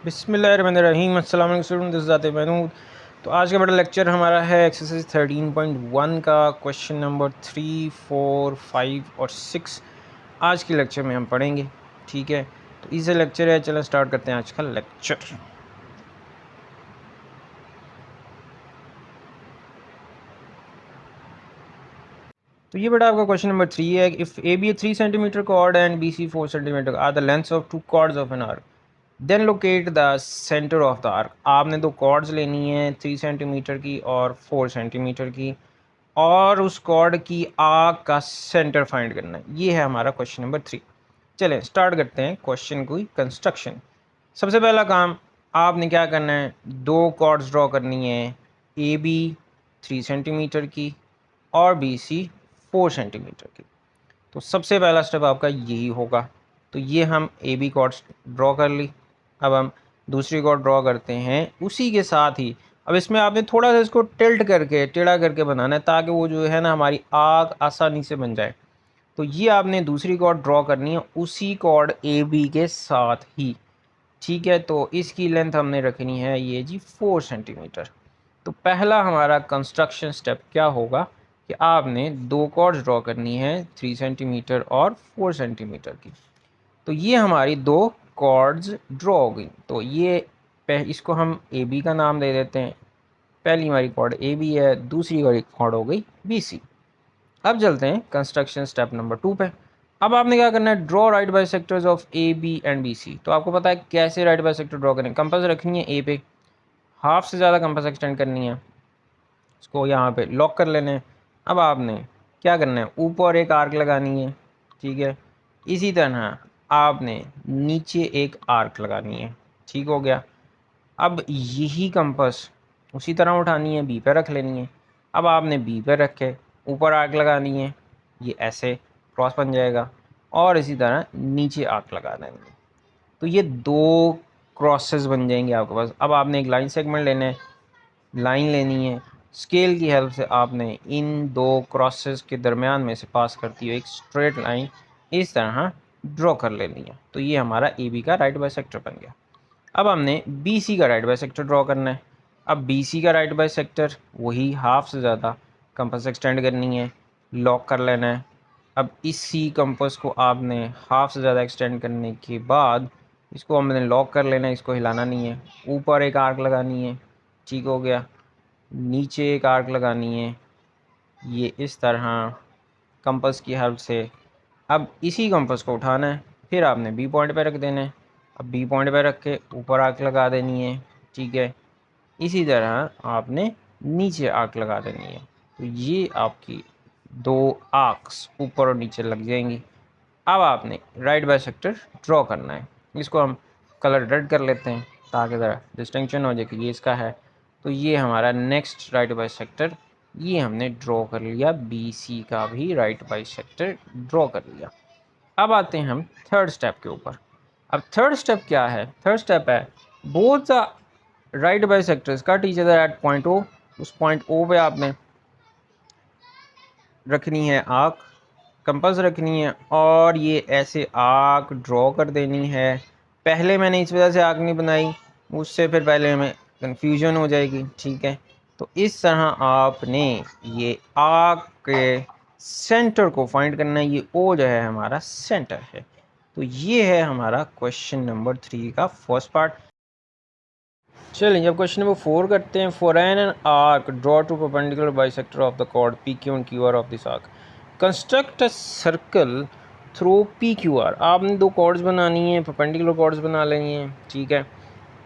बिस्मिल्लाहिर्रहमानिर्रहीम। अस्सलाम वालेकुम स्टूडेंट, दिस ज़ाते महमूद। तो आज का बड़ा लेक्चर हमारा है एक्सरसाइज 13.1 का क्वेश्चन नंबर 3, 4, 5 और 6 आज के लेक्चर में हम पढ़ेंगे। ठीक है, तो इसे लेक्चर है, चलो स्टार्ट करते हैं आज का लेक्चर। तो ये बेटा आपका क्वेश्चन नंबर 3 है। If a b a 3 centimetre chord and b c 4 centimetre are the lengths of two chords of an arc, then locate the centre of the arc. आपने दो कॉर्ड्स लेनी है 3 सेंटीमीटर की और 4 सेंटीमीटर की, और उस कॉर्ड की आर्क का सेंटर फाइंड करना है। ये है हमारा क्वेश्चन नंबर 3। चलें स्टार्ट करते हैं क्वेश्चन की कंस्ट्रक्शन। सबसे पहला काम आपने क्या करना है, दो कॉर्ड्स ड्रॉ करनी है, ए बी 3 सेंटीमीटर की और बी सी 4 सेंटीमीटर की। तो सबसे पहला स्टेप आपका यही होगा। तो ये हम ए बी कॉर्ड्स ड्रॉ कर ली। अब हम दूसरी कॉर्ड ड्रॉ करते हैं उसी के साथ ही। अब इसमें आपने थोड़ा सा इसको टिल्ट करके टेढ़ा करके बनाना है, ताकि वो जो है ना हमारी आग आसानी से बन जाए। तो ये आपने दूसरी कॉर्ड ड्रॉ करनी है उसी कॉर्ड ए बी के साथ ही। ठीक है, तो इसकी लेंथ हमने रखनी है ये जी 4 सेंटीमीटर। तो पहला हमारा कंस्ट्रक्शन स्टेप क्या होगा कि आपने दो कॉर्ड्स ड्रॉ करनी है 3 सेंटीमीटर और 4 सेंटीमीटर की। तो ये हमारी दो कॉर्ड्स ड्रॉ हो गई। तो ये इसको हम ए बी का नाम दे देते हैं। पहली हमारी कॉर्ड ए बी है, दूसरी हमारी कॉर्ड हो गई बी सी। अब चलते हैं कंस्ट्रक्शन स्टेप नंबर 2 पे। अब आपने क्या करना है, draw right bisectors of a b and b c. तो आपको पता है कैसे राइट बाइसेक्टर ड्रॉ करें। कंपास रखनी है ए पे, हाफ से ज़्यादा कंपास एक्सटेंड करनी है, इसको यहाँ पे लॉक कर लेने। अब आपने क्या करना है, ऊपर एक आर्क लगानी है। ठीक है, इसी तरह आपने नीचे एक आर्क लगानी है। ठीक हो गया। अब यही कंपास उसी तरह उठानी है, बी पे रख लेनी है। अब आपने बी पे रखे, ऊपर आर्क लगानी है, ये ऐसे क्रॉस बन जाएगा, और इसी तरह नीचे आर्क लगा देंगे। तो ये दो क्रॉसेस बन जाएंगे आपके पास। अब आपने एक लाइन सेगमेंट लेना है, लाइन लेनी है, स्केल की हेल्प से आपने इन दो क्रॉसेस के दरमियान में से पास करती हुई एक स्ट्रेट लाइन इस तरह ड्रॉ कर लेनी है। तो ये हमारा ए बी का राइट बाइसेक्टर बन गया। अब हमने बी सी का राइट बाइसेक्टर ड्रॉ करना है। अब बी सी का राइट बाइसेक्टर वही हाफ से ज़्यादा कंपास एक्सटेंड करनी है, लॉक कर लेना है। अब इसी कंपास को आपने हाफ से ज़्यादा एक्सटेंड करने के बाद इसको हमने लॉक कर लेना है, इसको हिलाना नहीं है। ऊपर एक आर्क लगानी है, ठीक हो गया। नीचे एक आर्क लगानी है, ये इस तरह कंपास की हेल्प से। अब इसी कंपास को उठाना है, फिर आपने बी पॉइंट पे रख देना है। अब बी पॉइंट पे रख के ऊपर आर्क लगा देनी है। ठीक है, इसी तरह आपने नीचे आर्क लगा देनी है। तो ये आपकी दो आर्क्स ऊपर और नीचे लग जाएंगी। अब आपने राइट बाइसेक्टर ड्रॉ करना है। इसको हम कलर रेड कर लेते हैं ताकि ज़रा डिस्टिंक्शन हो जाए कि ये इसका है। तो ये हमारा नेक्स्ट राइट बाइसेक्टर, ये हमने ड्रॉ कर लिया। बी सी का भी राइट बाइसेक्टर ड्रॉ कर लिया। अब आते हैं हम थर्ड स्टेप के ऊपर। अब थर्ड स्टेप क्या है, थर्ड स्टेप है both the right bisectors cut each other at point O. उस पॉइंट ओ पे आपने रखनी है आर्क, कंपास रखनी है, और ये ऐसे आर्क ड्रॉ कर देनी है। पहले मैंने इस वजह से आर्क नहीं बनाई, उससे फिर पहले हमें कन्फ्यूजन हो जाएगी। ठीक है, तो इस तरह आपने ये आर्क के सेंटर को फाइंड करना है। ये ओ जो है हमारा सेंटर है। तो ये है हमारा क्वेश्चन नंबर 3 का फर्स्ट पार्ट। चलिए जब क्वेश्चन नंबर 4 करते हैं। For an arc draw two perpendicular bisector of the chord p q and q r of this arc, construct a circle through p q r. आपने दो chords बनानी है, perpendicular chords बना लेनी है। ठीक है,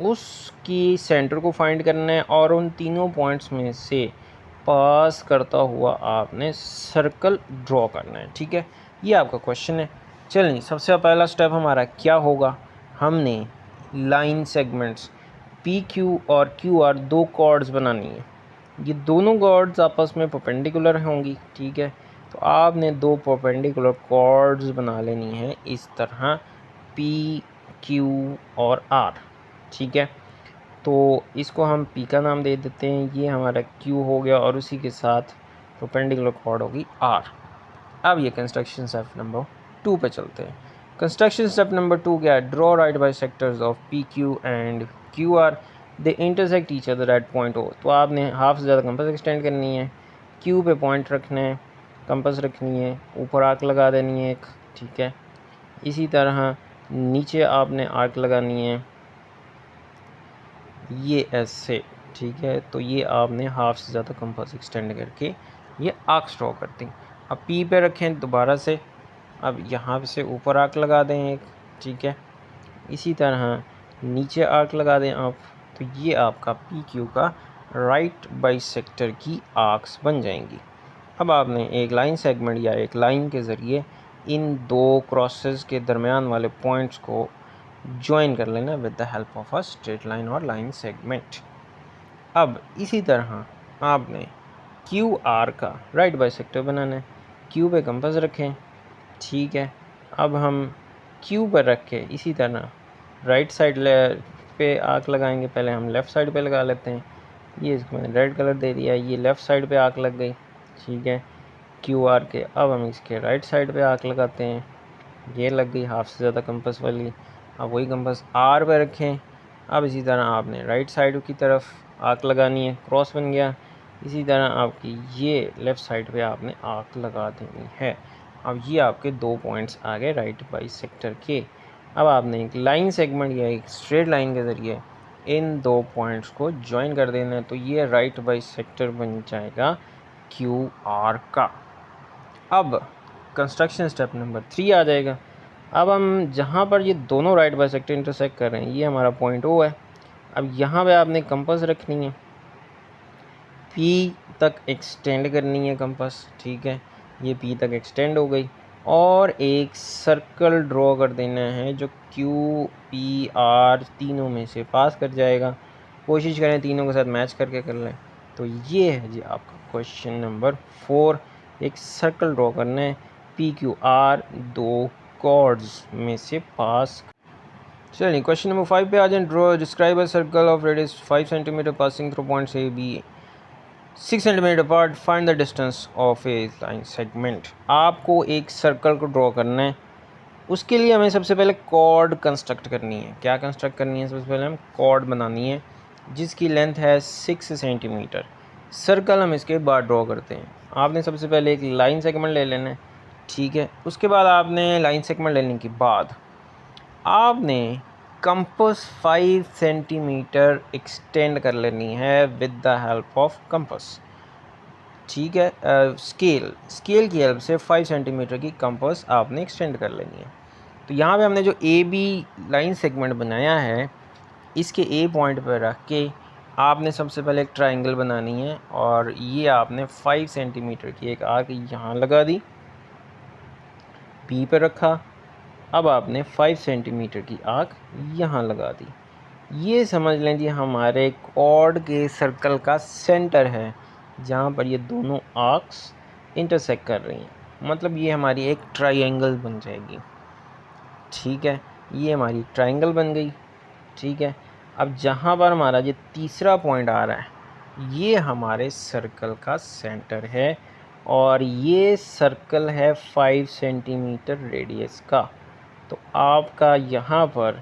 उसकी सेंटर को फाइंड करना है, और उन तीनों पॉइंट्स में से पास करता हुआ आपने सर्कल ड्रॉ करना है। ठीक है, ये आपका क्वेश्चन है। चलिए सबसे पहला स्टेप हमारा क्या होगा, हमने लाइन सेगमेंट्स पी क्यू और क्यू आर दो कॉर्ड्स बनानी है। ये दोनों कॉर्ड्स आपस में परपेंडिकुलर होंगी। ठीक है, तो आपने दो परपेंडिकुलर कॉर्ड्स बना लेनी है इस तरह, पी क्यू और आर। ठीक है, तो इसको हम पी का नाम दे देते हैं, ये हमारा क्यू हो गया, और उसी के साथ परपेंडिकुलर कॉर्ड होगी आर। अब ये कंस्ट्रक्शन स्टेप नंबर 2 पे चलते हैं। कंस्ट्रक्शन स्टेप नंबर 2 क्या है? Draw right bisectors of p q and q r, they intersect each other at point O. तो आपने हाफ से ज़्यादा कंपास एक्सटेंड करनी है, क्यू पे पॉइंट रखना है, कंपास रखनी है, ऊपर आर्क लगा देनी है एक, ठीक है। इसी तरह नीचे आपने आर्क लगानी है ये ऐसे, ठीक है। तो ये आपने हाफ से ज़्यादा कंपास एक्सटेंड करके ये आर्क्स ड्रॉ कर दी। अब पी पे रखें दोबारा से, अब यहाँ से ऊपर आर्क लगा दें एक, ठीक है। इसी तरह नीचे आर्क लगा दें आप, तो ये आपका पी क्यू का राइट बाइसेक्टर की आर्क्स बन जाएंगी। अब आपने एक लाइन सेगमेंट या एक लाइन के ज़रिए इन दो क्रॉसेस के दरमियान वाले पॉइंट्स को ज्वाइन कर लेना with the help of a straight line और लाइन सेगमेंट। अब इसी तरह आपने क्यू आर का राइट बाइसेक्टर बनाना है। क्यू पे कंपास रखें, ठीक है। अब हम क्यू पर रख के इसी तरह राइट साइड पे आर्क लगाएंगे। पहले हम लेफ़्ट साइड पे लगा लेते हैं, ये इसको मैंने रेड कलर दे दिया, ये लेफ़्ट साइड पे आर्क लग गई, ठीक है, क्यू आर के। अब हम इसके राइट साइड पे आर्क लगाते हैं, ये लग गई हाफ से ज़्यादा कंपास वाली। अब वही कंपास आर पे रखें। अब इसी तरह आपने राइट साइड की तरफ आर्क लगानी है, क्रॉस बन गया। इसी तरह आपकी ये लेफ़्ट साइड पे आपने आर्क लगा देनी है। अब ये आपके दो पॉइंट्स आ गए राइट बाइसेक्टर के। अब आपने एक लाइन सेगमेंट या एक स्ट्रेट लाइन के ज़रिए इन दो पॉइंट्स को ज्वाइन कर देना है, तो ये राइट बाइसेक्टर बन जाएगा क्यू आर का। अब कंस्ट्रक्शन स्टेप नंबर 3 आ जाएगा। अब हम जहाँ पर ये दोनों राइट बाइसेक्टर इंटरसेक्ट कर रहे हैं, ये हमारा पॉइंट ओ है। अब यहाँ पे आपने कंपास रखनी है, पी तक एक्सटेंड करनी है कंपास, ठीक है। ये पी तक एक्सटेंड हो गई और एक सर्कल ड्रॉ कर देना है जो क्यू पी आर तीनों में से पास कर जाएगा। कोशिश करें तीनों के साथ मैच करके कर लें। तो ये है जी आपका क्वेश्चन नंबर 4। एक सर्कल ड्रॉ करना है, पी क्यू आर दो कॉर्ड्स में से पास। चलिए क्वेश्चन नंबर 5 पे आ जाए। Draw describe a circle of radius 5 centimetre passing through points a b 6 centimetre apart, find the distance of a line segment. आपको एक सर्कल को ड्रॉ करना है, उसके लिए हमें सबसे पहले कॉर्ड कंस्ट्रक्ट करनी है। क्या कंस्ट्रक्ट करनी है? सबसे पहले हम कॉर्ड बनानी है जिसकी लेंथ है 6 सेंटीमीटर। सर्कल हम इसके बाद ड्रॉ करते हैं। आपने सबसे पहले एक लाइन सेगमेंट ले लेना है, ठीक है। उसके बाद आपने लाइन सेगमेंट लेने के बाद आपने कंपास 5 सेंटीमीटर एक्सटेंड कर लेनी है with the help of compass, ठीक है। स्केल की हेल्प से 5 सेंटीमीटर की कंपास आपने एक्सटेंड कर लेनी है। तो यहाँ पे हमने जो ए बी लाइन सेगमेंट बनाया है, इसके ए पॉइंट पर रख के आपने सबसे पहले एक ट्रायंगल बनानी है और ये आपने 5 सेंटीमीटर की एक आर्क यहाँ लगा दी, पी पर रखा। अब आपने 5 सेंटीमीटर की आर्क यहाँ लगा दी। ये समझ लें जी हमारे कॉर्ड के सर्कल का सेंटर है जहाँ पर ये दोनों आर्क्स इंटरसेक्ट कर रही हैं। मतलब ये हमारी एक ट्रायंगल बन जाएगी, ठीक है। ये हमारी ट्रायंगल बन गई, ठीक है। अब जहाँ पर हमारा ये तीसरा पॉइंट आ रहा है, ये हमारे सर्कल का सेंटर है और ये सर्कल है 5 सेंटीमीटर रेडियस का। तो आपका यहाँ पर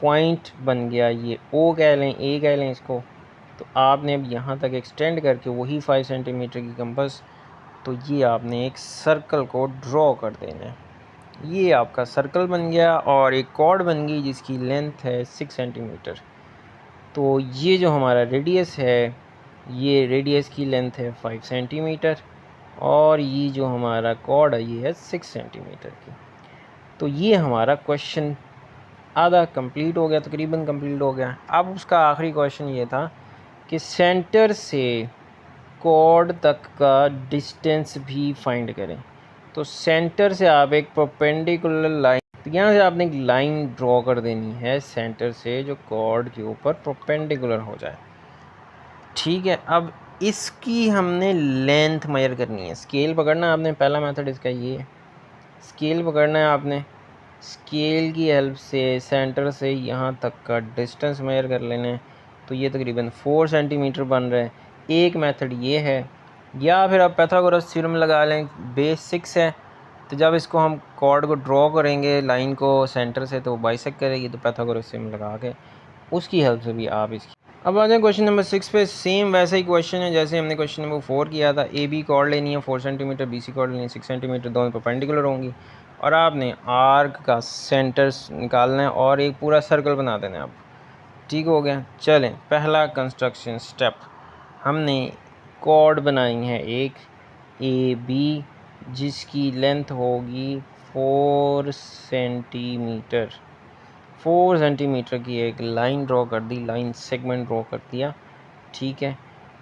पॉइंट बन गया, ये ओ कह लें, ए कह लें इसको। तो आपने अब यहाँ तक एक्सटेंड करके वही 5 सेंटीमीटर की कंपास, तो ये आपने एक सर्कल को ड्रॉ कर देना है। ये आपका सर्कल बन गया और एक कॉर्ड बन गई जिसकी लेंथ है 6 सेंटीमीटर। तो ये जो हमारा रेडियस है, ये रेडियस की लेंथ है 5 सेंटीमीटर और ये जो हमारा कॉर्ड है ये है 6 सेंटीमीटर की। तो ये हमारा क्वेश्चन आधा कंप्लीट हो गया, तकरीबन कंप्लीट हो गया। अब उसका आखिरी क्वेश्चन ये था कि सेंटर से कॉर्ड तक का डिस्टेंस भी फाइंड करें। तो सेंटर से आप एक परपेंडिकुलर लाइन, तो यहाँ से आपने एक लाइन ड्रॉ कर देनी है सेंटर से जो कॉर्ड के ऊपर परपेंडिकुलर हो जाए, ठीक है। अब इसकी हमने लेंथ मेजर करनी है। स्केल पकड़ना है आपने, पहला मेथड इसका ये है, स्केल पकड़ना है आपने। स्केल की हेल्प से सेंटर से यहाँ तक का डिस्टेंस मेजर कर लेना है। तो ये तकरीबन 4 सेंटीमीटर बन रहा है। एक मेथड ये है, या फिर आप पाइथागोरस थ्योरम लगा लें, बेस 6 है तो जब इसको हम कॉर्ड को ड्रॉ करेंगे लाइन को सेंटर से, तो बाइसेक्ट करेगी, तो पाइथागोरस थ्योरम लगा के उसकी हेल्प से भी आप इसकी। अब आ जाए क्वेश्चन नंबर 6 पे। सेम वैसा ही क्वेश्चन है जैसे हमने क्वेश्चन नंबर 4 किया था। ए बी कॉर्ड लेनी है 4 सेंटीमीटर, बी सी कॉर्ड लेनी है 6 सेंटीमीटर, दोनों परपेंडिकुलर होंगी और आपने आर्क का सेंटर निकालना है और एक पूरा सर्कल बना देना है आप। ठीक हो गया। चलें, पहला कंस्ट्रक्शन स्टेप, हमने कॉर्ड बनाई है एक ए बी जिसकी लेंथ होगी 4 सेंटीमीटर। 4 सेंटीमीटर की एक लाइन ड्रॉ कर दी, लाइन सेगमेंट ड्रॉ कर दिया। ठीक है,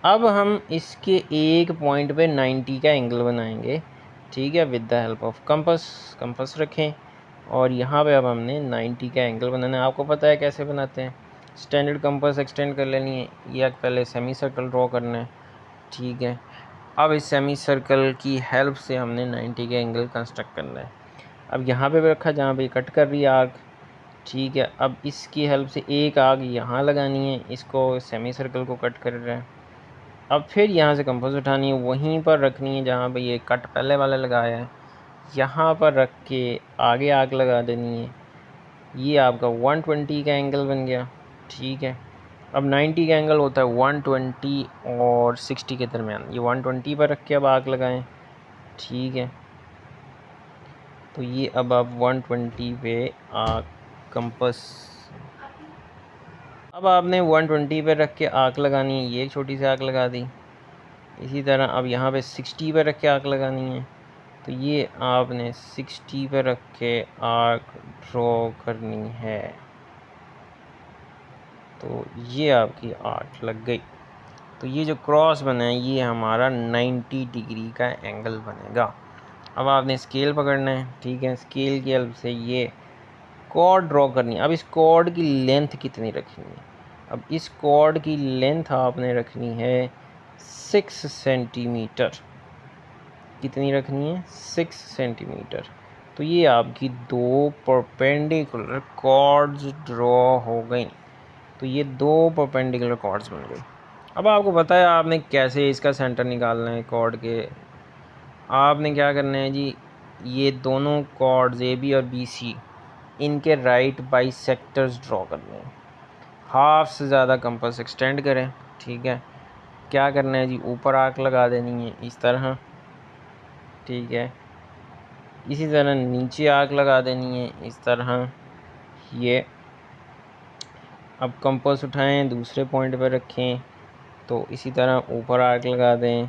अब हम इसके एक पॉइंट पे 90 का एंगल बनाएंगे। ठीक है, with the help of compass. Compass रखें और यहाँ पे अब हमने 90 का एंगल बनाना है। आपको पता है कैसे बनाते हैं, स्टैंडर्ड कंपास एक्सटेंड कर लेनी है या पहले सेमी सर्कल ड्रॉ करना है। ठीक है, अब इस सेमी सर्कल की हेल्प से हमने 90 का एंगल कंस्ट्रक्ट करना है। अब यहाँ पे भी रखा जहाँ पे कट कर रही है आर्क। ठीक है, अब इसकी हेल्प से एक आग यहाँ लगानी है, इसको सेमी सर्कल को कट कर रहे हैं। अब फिर यहाँ से कंपास उठानी है, वहीं पर रखनी है जहाँ पे ये कट पहले वाला लगाया है, यहाँ पर रख के आगे आग लगा देनी है। ये आपका 120 का एंगल बन गया। ठीक है, अब 90 का एंगल होता है 120 और 60 के दरमियान, ये 120 पर रख के अब आग लगाएं। ठीक है, तो ये अब आप 120 पे आग कंपास, अब आपने 120 पे रख के आग लगानी है, ये एक छोटी सी आग लगा दी। इसी तरह अब यहाँ पे 60 पे रख के आग लगानी है, तो ये आपने 60 पे रख के आग ड्रॉ करनी है। तो ये आपकी आग लग गई। तो ये जो क्रॉस बना है ये हमारा 90 डिग्री का एंगल बनेगा। अब आपने स्केल पकड़ना है। ठीक है, स्केल की हेल्प से ये कॉर्ड ड्रॉ करनी है। अब इस कॉर्ड की लेंथ कितनी रखनी है, अब इस कॉर्ड की लेंथ आपने रखनी है 6 सेंटीमीटर। कितनी रखनी है, 6 सेंटीमीटर। तो ये आपकी दो परपेंडिकुलर कॉर्ड्स ड्रॉ हो गई। तो ये दो परपेंडिकुलर कॉर्ड्स बन गई। अब आपको पता है आपने कैसे इसका सेंटर निकालना है कॉर्ड के। आपने क्या करना है जी, ये दोनों कॉर्ड्स ए बी और बी सी, इनके राइट बाइसेक्टर्स ड्रॉ करने हैं। हाफ से ज़्यादा कंपास एक्सटेंड करें। ठीक है, क्या करना है जी, ऊपर आर्क लगा देनी है इस तरह। ठीक है, इसी तरह नीचे आर्क लगा देनी है इस तरह। ये अब कंपास उठाएं, दूसरे पॉइंट पर रखें, तो इसी तरह ऊपर आर्क लगा दें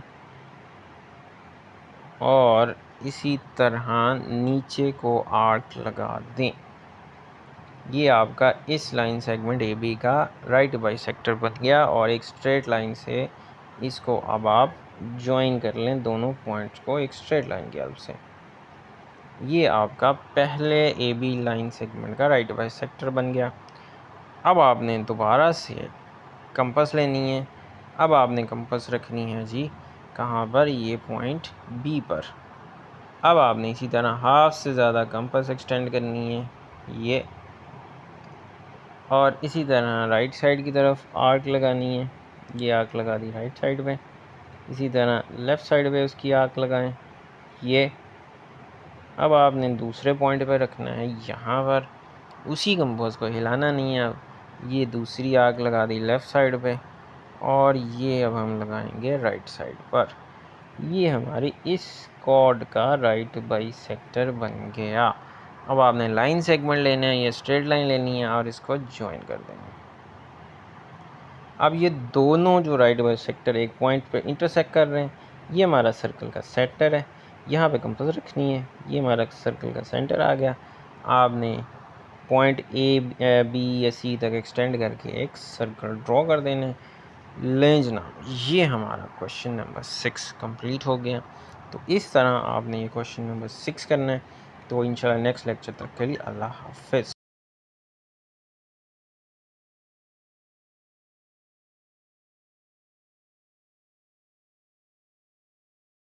और इसी तरह नीचे को आर्क लगा दें। ये आपका इस लाइन सेगमेंट ए बी का राइट बाइसेक्टर बन गया और एक स्ट्रेट लाइन से इसको अब आप ज्वाइन कर लें, दोनों पॉइंट्स को एक स्ट्रेट लाइन की हेल्प से। ये आपका पहले ए बी लाइन सेगमेंट का राइट बाइसेक्टर बन गया। अब आपने दोबारा से कंपास लेनी है। अब आपने कंपास रखनी है जी कहाँ पर, ये पॉइंट बी पर। अब आपने इसी तरह हाफ से ज़्यादा कंपास एक्सटेंड करनी है ये, और इसी तरह राइट साइड की तरफ आर्क लगानी है। ये आर्क लगा दी राइट साइड पे। इसी तरह लेफ़्ट साइड पे उसकी आर्क लगाएं ये। अब आपने दूसरे पॉइंट पे रखना है यहाँ पर, उसी कंपास को हिलाना नहीं है। अब ये दूसरी आर्क लगा दी लेफ़्ट साइड पे और ये अब हम लगाएंगे राइट साइड पर। ये हमारी इस कॉर्ड का राइट बाइसेक्टर बन गया। अब आपने लाइन सेगमेंट लेना है, ये स्ट्रेट लाइन लेनी है और इसको ज्वाइन कर देंगे। अब ये दोनों जो राइट बाइसेक्टर एक पॉइंट पे इंटरसेक्ट कर रहे हैं, ये हमारा सर्कल का सेंटर है। यहाँ पे कंपास रखनी है, ये हमारा सर्कल का सेंटर आ गया। आपने पॉइंट ए बी या सी तक एक्सटेंड करके एक सर्कल ड्रॉ कर देना है। लें जनाब, ये हमारा क्वेश्चन नंबर 6 कंप्लीट हो गया। तो इस तरह आपने ये क्वेश्चन नंबर 6 करना है। तो इंशाल्लाह नेक्स्ट लेक्चर तक के लिए अल्लाह हाफ़िज़।